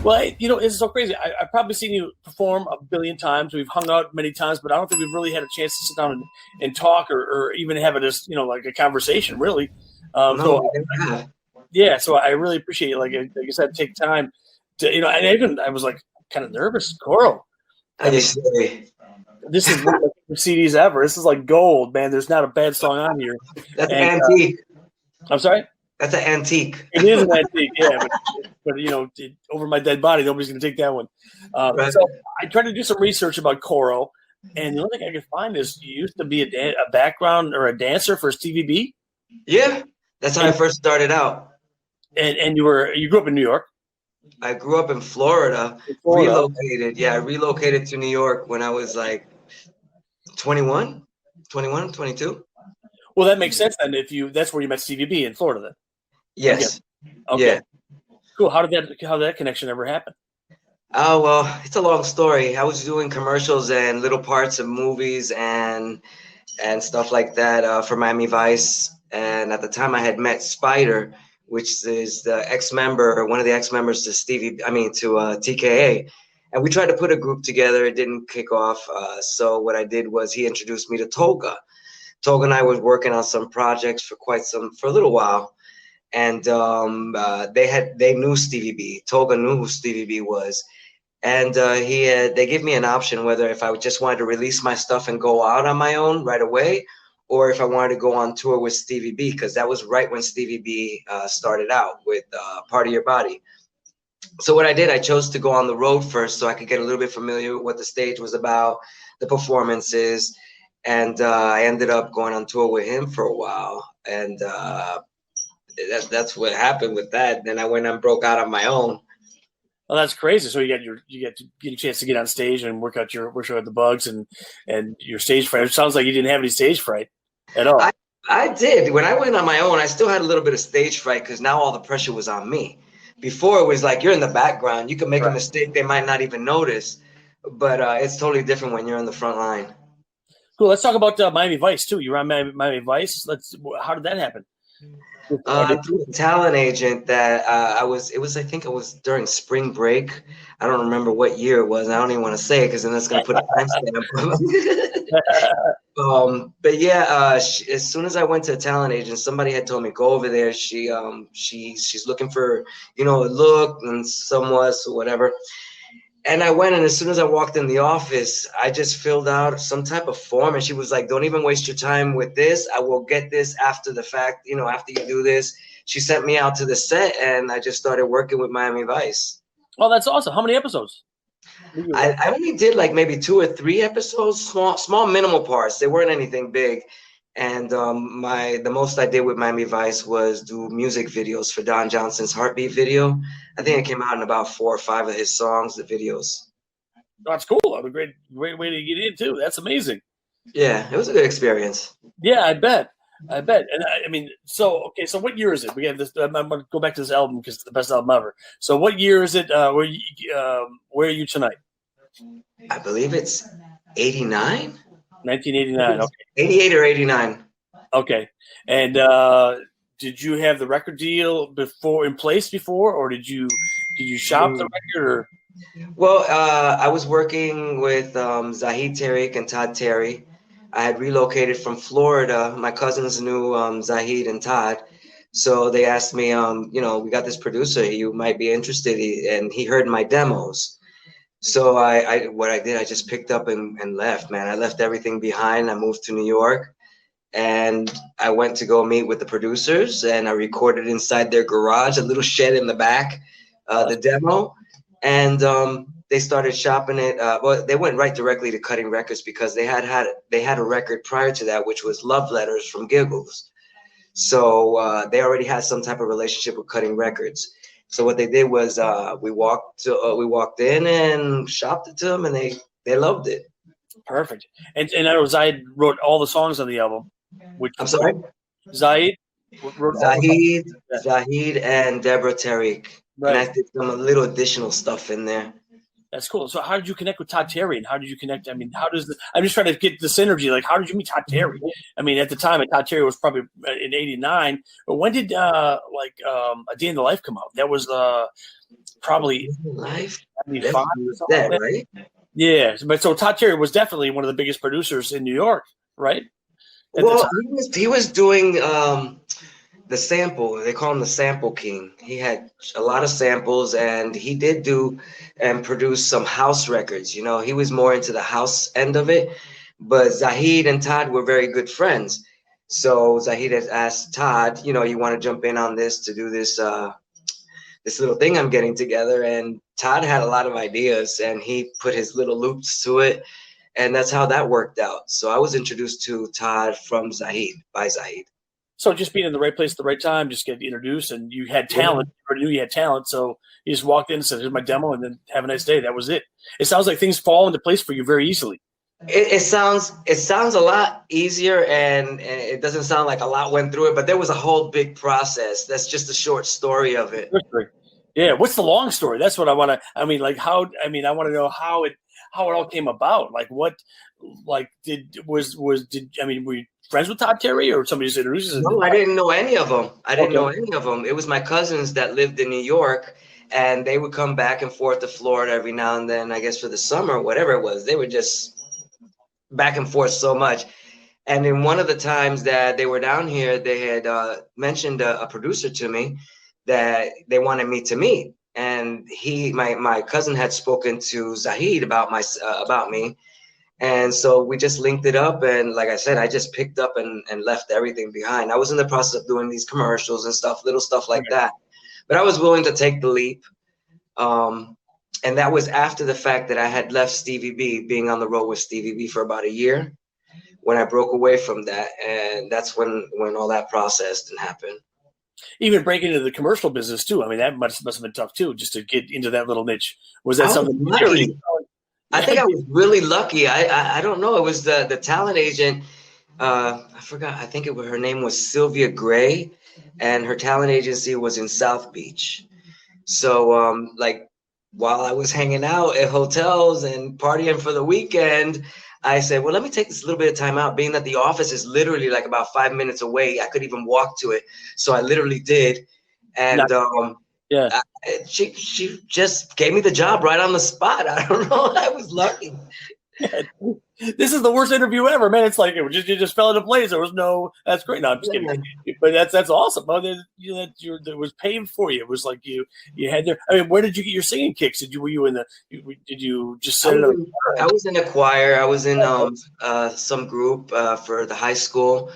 Well, it's so crazy. I've probably seen you perform a billion times. We've hung out many times, but I don't think we've really had a chance to sit down and talk or even have like a conversation, really. No, we never have. Yeah, so I really appreciate you. Like I said, take time to, and I was like kind of nervous. Coro, I just say this is one of the best CDs ever. This is like gold, man. There's not a bad song on here. that's And antique. I'm sorry? That's an antique. It is an antique, yeah. But over my dead body, nobody's going to take that one. Right. So I tried to do some research about Coro, and the only thing I could find is you used to be a background or a dancer for TVB. Yeah, that's how I first started out. And you grew up in New York. I grew up in Florida. Relocated. Yeah, I relocated to New York when I was like 21, 22. Well, that makes sense then. That's where you met CVB in Florida, then. Yes. Okay. Yeah. Cool. How did that connection ever happen? Oh, well, it's a long story. I was doing commercials and little parts of movies and stuff like that for Miami Vice. And at the time, I had met Spider, which is the ex-member, one of the ex-members to TKA. And we tried to put a group together. It didn't kick off. So what I did was he introduced me to Toga. Toga and I was working on some projects for a little while. And they knew Stevie B. Toga knew who Stevie B was. And they gave me an option whether if I just wanted to release my stuff and go out on my own right away, or if I wanted to go on tour with Stevie B, because that was right when Stevie B started out with Part of Your Body. So what I did, I chose to go on the road first so I could get a little bit familiar with what the stage was about, the performances, and I ended up going on tour with him for a while. And that's what happened with that. Then I went and broke out on my own. Well, that's crazy. So you get a chance to get on stage and work out the bugs and your stage fright. It sounds like you didn't have any stage fright at all. I did. When I went on my own, I still had a little bit of stage fright because now all the pressure was on me. Before it was like you're in the background. You can make a mistake. They might not even notice. But it's totally different when you're on the front line. Cool. Let's talk about Miami Vice, too. You were on Miami Vice. How did that happen? Through a talent agent that I think it was during spring break. I don't remember what year it was. I don't even want to say it because then that's going to put a timestamp. But yeah, as soon as I went to a talent agent, somebody had told me go over there. She's looking for a look and somewhat or whatever. And I went, and as soon as I walked in the office, I just filled out some type of form, and she was like, don't even waste your time with this. I will get this after the fact, after you do this. She sent me out to the set, and I just started working with Miami Vice. Oh, that's awesome. How many episodes? I only did like maybe 2 or 3 episodes, small minimal parts. They weren't anything big. And the most I did with Miami Vice was do music videos for Don Johnson's Heartbeat video. I think it came out in about 4 or 5 of his songs, the videos. That's cool. That's a great way to get in too. That's amazing. Yeah, it was a good experience. Yeah, I bet. And so what year is it? We have this. I'm going to go back to this album because it's the best album ever. So what year is it? Where are you tonight? I believe it's 89. 1989. Okay. 88 or 89. Okay. And did you have the record deal in place before, or did you shop the record? Or? Well, I was working with Zahid Tariq and Todd Terry. I had relocated from Florida. My cousins knew Zahid and Todd, so they asked me, we got this producer you might be interested in, and he heard my demos. So I just picked up and left, man. I left everything behind. I moved to New York, and I went to go meet with the producers, and I recorded inside their garage, a little shed in the back, the demo, and they started shopping it. Well, they went right directly to Cutting Records because they had a record prior to that, which was Love Letters from Giggles. So they already had some type of relationship with Cutting Records. So what they did was we walked in and shopped it to them, and they loved it. Perfect. And I know Zahid wrote all the songs on the album. I'm sorry? Zahid wrote Zahid and Deborah Tariq. Right. And I did some little additional stuff in there. That's cool. So how did you connect with Todd Terry, and how did you connect? I mean, I'm just trying to get the synergy. Like, how did you meet Todd Terry? I mean, at the time, Todd Terry was probably in '89. But when did A Day in the Life come out? That was probably Life. '75 or something That like that. right? Yeah, but so Todd Terry was definitely one of the biggest producers in New York, right? At the Well, time. he was doing the sample. They call him the sample king. He had a lot of samples, and he did do and produce some house records. He was more into the house end of it. But Zahid and Todd were very good friends. So Zahid has asked Todd, you want to jump in on this to do this little thing I'm getting together. And Todd had a lot of ideas, and he put his little loops to it. And that's how that worked out. So I was introduced to Todd from Zahid, by Zahid. So just being in the right place at the right time, just get introduced, and you had talent. You already knew you had talent, so you just walked in and said, "Here's my demo," and then have a nice day. That was it. It sounds like things fall into place for you very easily. It sounds a lot easier, and it doesn't sound like a lot went through it, but there was a whole big process. That's just a short story of it. Yeah. What's the long story? That's what I want to. I mean, like how? I mean, I want to know how it all came about. Like what? Like did were you friends with Todd Terry, or somebody just introduced you? No, I didn't know any of them. It was my cousins that lived in New York, and they would come back and forth to Florida every now and then, I guess for the summer, whatever it was. They were just back and forth so much. And in one of the times that they were down here, they had mentioned a producer to me that they wanted me to meet. And my cousin had spoken to Zahid about me. And so we just linked it up, and like I said, I just picked up and left everything behind. I was in the process of doing these commercials and stuff, little stuff like that, but I was willing to take the leap. And that was after the fact that I had left Stevie B, being on the road with Stevie B for about a year, when I broke away from that, and that's when all that process didn't happen. Even breaking into the commercial business too. I mean, that must have been tough too, just to get into that little niche. Was that something? I think I was really lucky. I don't know. It was the talent agent. I forgot. I think her name was Sylvia Gray, and her talent agency was in South Beach. So like while I was hanging out at hotels and partying for the weekend, I said, well, let me take this little bit of time out, being that the office is literally like about 5 minutes away. I could even walk to it. So I literally did. And yeah. She just gave me the job right on the spot. I don't know. I was lucky. This is the worst interview ever, man. It's like you just fell into place. There was no. That's great. No, I'm just kidding. But that's awesome. Oh, that was paved for you. It was like you had there. I mean, where did you get your singing kicks? Did you just sit in I was in a choir. I was in some group for the high school.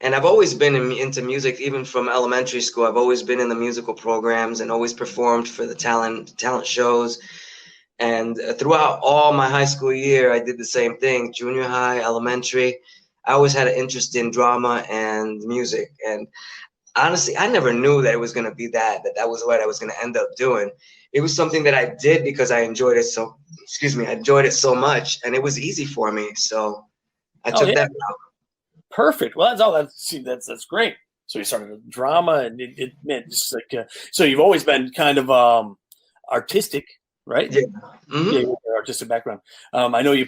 And I've always been into music, even from elementary school. I've always been in the musical programs and always performed for the talent shows. And throughout all my high school year, I did the same thing. Junior high, elementary, I always had an interest in drama and music. And honestly, I never knew that it was going to be that was what I was going to end up doing. It was something that I did because I enjoyed it so. I enjoyed it so much, and it was easy for me. So I took that route. Perfect. Well, that's great. So you started with drama, and it meant just like so. You've always been kind of artistic, right? Yeah. Mm-hmm. Yeah, your artistic background. I know you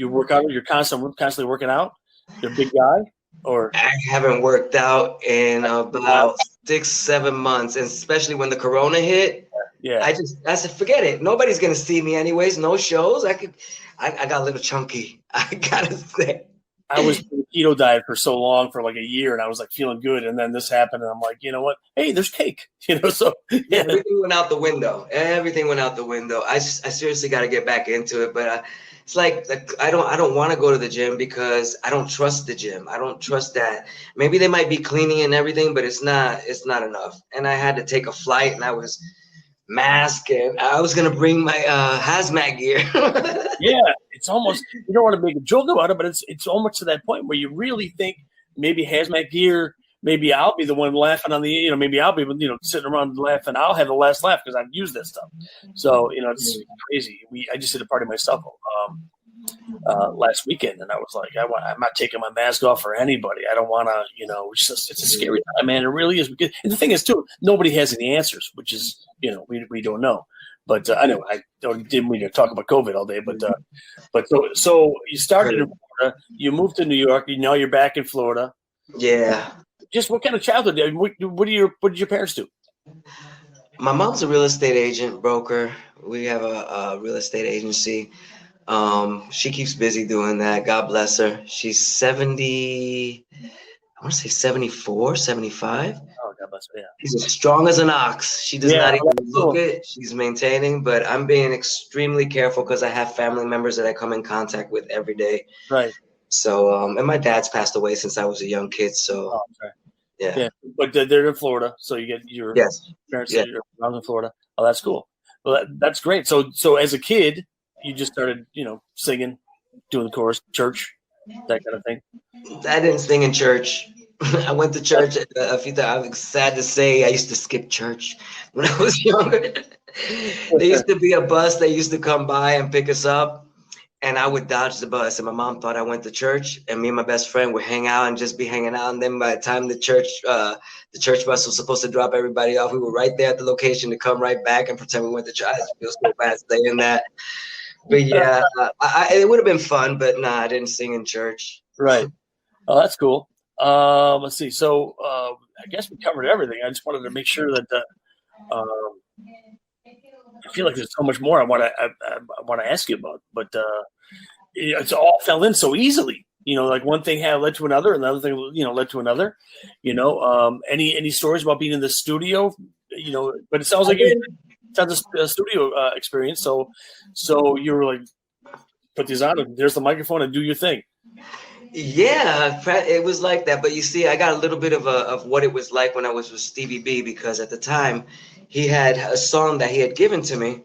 work out. You're constantly working out. You're a big guy, or I haven't worked out in about 6-7 months, and especially when the Corona hit. Yeah. I said, forget it. Nobody's gonna see me anyways. No shows. I got a little chunky. I gotta say. I was in a keto diet for so long, for like a year, and I was like feeling good, and then this happened, and I'm like, you know what? Hey, there's cake, So yeah, everything went out the window. I seriously got to get back into it, but it's like I don't want to go to the gym because I don't trust the gym. I don't trust that. Maybe they might be cleaning and everything, but it's not enough. And I had to take a flight, and I was masked, and I was gonna bring my hazmat gear. Yeah, it's almost, you don't want to make a joke about it, but it's almost to that point where you really think maybe hazmat gear, maybe I'll be the one laughing on the, maybe I'll be, sitting around laughing. I'll have the last laugh because I've used that stuff. So, it's crazy. I just did a party myself last weekend, and I was like, I'm not taking my mask off for anybody. I don't want to, it's a scary time, man. It really is. And the thing is, too, nobody has any answers, which is, we don't know. But I know I didn't mean to talk about COVID all day. But so you started in Florida, you moved to New York, now you're back in Florida. Yeah. Just what kind of childhood? What did your parents do? My mom's a real estate agent, broker. We have a real estate agency. She keeps busy doing that. God bless her. She's 70, I want to say 74, 75. Oh, God bless her. Yeah. She's as strong as an ox. She does not even look it. She's maintaining, but I'm being extremely careful because I have family members that I come in contact with every day. Right. So, and my dad's passed away since I was a young kid. So, yeah. But they're in Florida, so you get your parents around in Florida. Oh, that's cool. Well, that's great. So as a kid, you just started, singing, doing the chorus, church, that kind of thing. I didn't sing in church. I went to church a few times. I'm sad to say I used to skip church when I was younger. There used to be a bus that used to come by and pick us up, and I would dodge the bus. And my mom thought I went to church, and me and my best friend would hang out and just be hanging out. And then by the time the church bus was supposed to drop everybody off, we were right there at the location to come right back and pretend we went to church. I feel so bad saying that. But yeah, it would have been fun, but nah, I didn't sing in church. Right. Oh, that's cool. Let's see. So I guess we covered everything. I just wanted to make sure that I feel like there's so much more I want to ask you about, but it's all fell in so easily. Like one thing led to another, another thing led to another. Any stories about being in the studio? But it sounds like you had a studio experience. So you were like, put these on, and there's the microphone, and do your thing. Yeah, it was like that. But you see, I got a little bit of what it was like when I was with Stevie B, because at the time he had a song that he had given to me,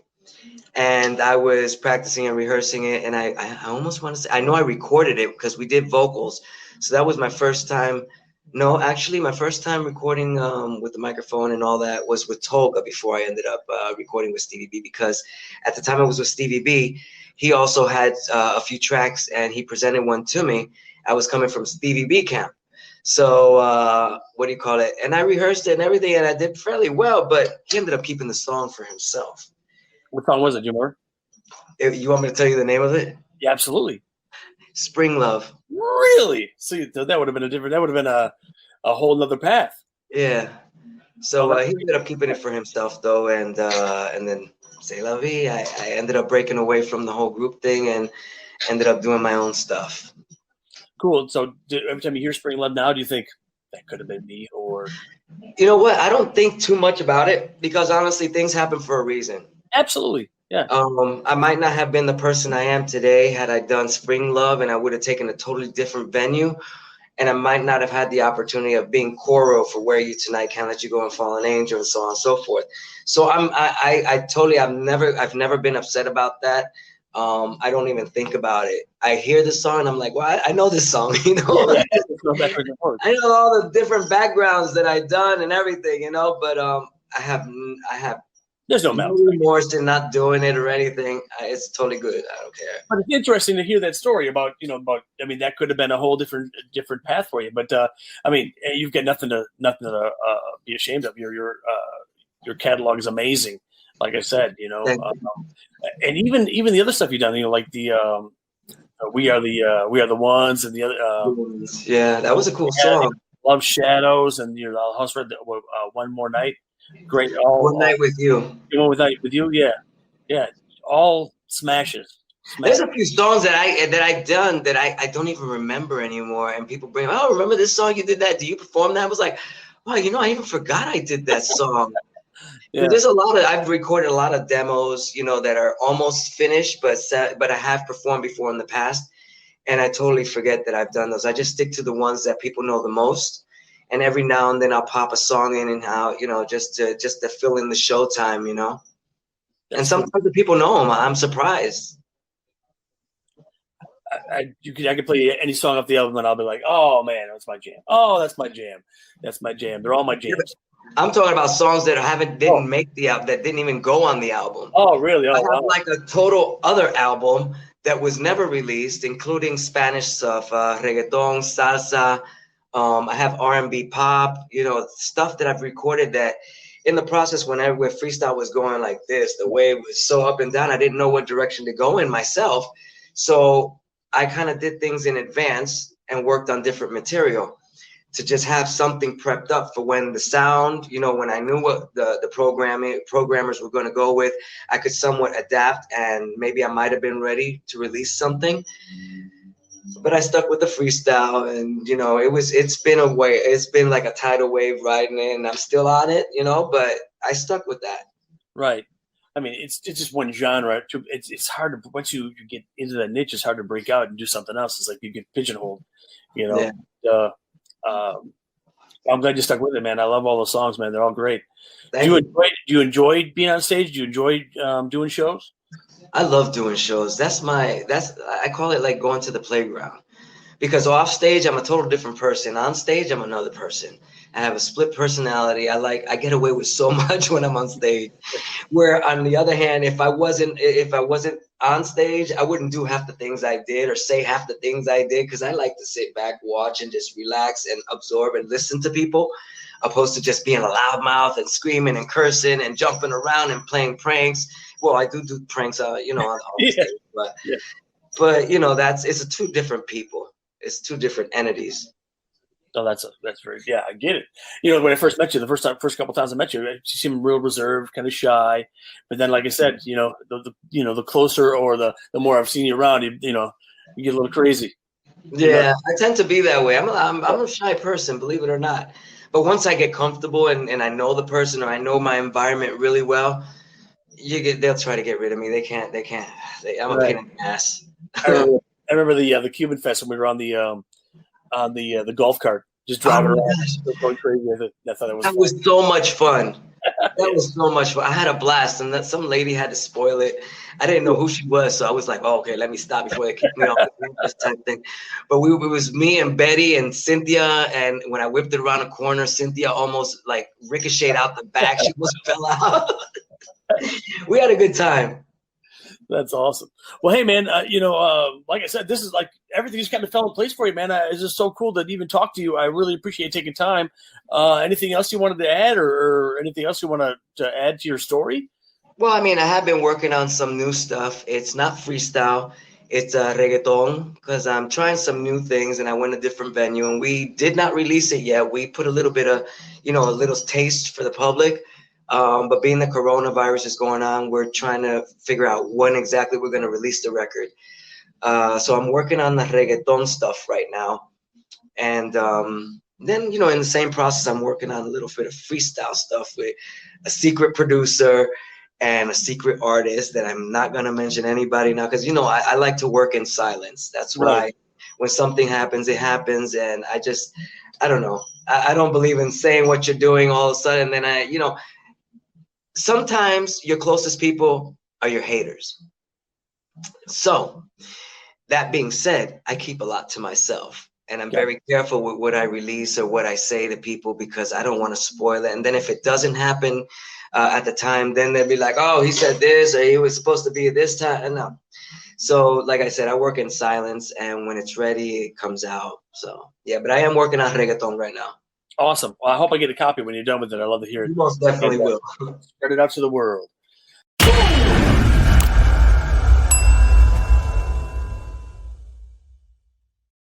and I was practicing and rehearsing it. And I almost want to say, I know I recorded it because we did vocals. So that was my first time. No, actually, my first time recording with the microphone and all that was with Tolga before I ended up recording with Stevie B, because at the time I was with Stevie B, he also had a few tracks and he presented one to me. I was coming from Stevie B camp. So what do you call it? And I rehearsed it and everything, and I did fairly well, but he ended up keeping the song for himself. What song was it? Do you remember? You want me to tell you the name of it? Yeah, absolutely. Spring Love. Really? See, that would have been a whole nother path. Yeah. So he ended up keeping it for himself though, and then C'est la vie. I ended up breaking away from the whole group thing and ended up doing my own stuff. Cool. So every time you hear Spring Love now, do you think that could have been me? Or you know what? I don't think too much about it, because honestly, things happen for a reason. Absolutely. Yeah. I might not have been the person I am today had I done Spring Love, and I would have taken a totally different venue. And I might not have had the opportunity of being Coro for Where You Tonight, Can't Let You Go, and Fallen Angel, and so on and so forth. So I've never been upset about that. I don't even think about it. I hear the song and I'm like, well, I know this song, Yeah, I know all the different backgrounds that I've done and everything, but I have there's no remorse in not doing it or anything. It's totally good. I don't care. But it's interesting to hear that story about that could have been a whole different path for you. But you've got nothing to be ashamed of. Your catalog is amazing. Like I said, and even the other stuff you've done, like the we are the ones, and the other. Yeah, that was a cool song. Love Shadows, and the House Red. One More Night. Great. One Night with You. One Night with You. Yeah. All smashes. There's a few songs that I've done that I don't even remember anymore, and people bring, oh, remember this song you did that? Do you perform that? I was like, wow, I even forgot I did that song. Yeah. There's I've recorded a lot of demos, that are almost finished, but I have performed before in the past, and I totally forget that I've done those. I just stick to the ones that people know the most. And every now and then I'll pop a song in and out, just to fill in the show time, and sometimes the people know them. I'm surprised. I could play any song off the album and I'll be like, oh man, that's my jam. Oh, that's my jam. That's my jam. They're all my jams. I'm talking about songs that didn't make the album, that didn't even go on the album. Oh, really? Oh, I have like a total other album that was never released, including Spanish stuff, reggaeton, salsa. I have R&B pop, stuff that I've recorded that in the process, when freestyle was going like this, the wave was so up and down, I didn't know what direction to go in myself. So I kind of did things in advance and worked on different material to just have something prepped up for when the sound, you know, when I knew what the programmers were going to go with, I could somewhat adapt, and maybe I might have been ready to release something. But I stuck with the freestyle, and you know, it's been like a tidal wave riding in. I'm still on it, you know, but I stuck with that. Right. I mean, it's just one genre. It's hard to, once you get into that niche, it's hard to break out and do something else. It's like you get pigeonholed, you know. Yeah. I'm glad you stuck with it, man. I love all the songs, man. They're all great. Do you enjoy being on stage? Do you enjoy doing shows? I love doing shows. I call it like going to the playground, because off stage I'm a total different person. On stage I'm another person. I have a split personality. I get away with so much when I'm on stage. Where on the other hand, if I wasn't on stage, I wouldn't do half the things I did or say half the things I did, because I like to sit back, watch, and just relax and absorb and listen to people, opposed to just being a loudmouth and screaming and cursing and jumping around and playing pranks. Well, I do pranks, you know, on stage, but you know, it's two different people. It's two different entities. No, that's very, yeah, I get it. You know, when I first met you, the first couple times I met you, you seemed real reserved, kind of shy. But then, like I said, you know, the closer or the more I've seen you around, you know, you get a little crazy. Yeah, I tend to be that way. I'm a shy person, believe it or not. But once I get comfortable and I know the person, or I know my environment really well, they'll try to get rid of me. They can't. I'm a pain in the ass. I remember the Cuban Fest when we were on the golf cart, just driving around, going crazy. I thought it was so much fun. That was so much fun. I had a blast, and that some lady had to spoil it. I didn't know who she was, so I was like, "Oh, okay, let me stop before they kick me off the campus," type thing. But it was me and Betty and Cynthia, and when I whipped it around a corner, Cynthia almost like ricocheted out the back. She almost fell out. We had a good time. That's awesome. Well, hey, man, you know, like I said, this is like everything just kind of fell in place for you, man. It's just so cool to even talk to you. I really appreciate taking time. Anything else you wanted to add, or anything else you want to add to your story? Well, I mean, I have been working on some new stuff. It's not freestyle. It's reggaeton, because I'm trying some new things, and I went a different venue, and we did not release it yet. We put a little bit of, you know, a little taste for the public. But being the coronavirus is going on, we're trying to figure out when exactly we're going to release the record. So I'm working on the reggaeton stuff right now. And then, you know, in the same process, I'm working on a little bit of freestyle stuff with a secret producer and a secret artist that I'm not going to mention anybody now, because, you know, I like to work in silence. That's why when something happens, it happens. And I don't know. I don't believe in saying what you're doing all of a sudden. Then you know, sometimes your closest people are your haters. So that being said, I keep a lot to myself, and I'm very careful with what I release or what I say to people, because I don't want to spoil it. And then if it doesn't happen at the time, then they'll be like, "Oh, he said this, or he was supposed to be at this time." And no. So like I said, I work in silence, and when it's ready, it comes out. So yeah, but I am working on reggaeton right now. Awesome. Well, I hope I get a copy when you're done with it. I'd love to hear it. You most definitely will. Spread it out to the world.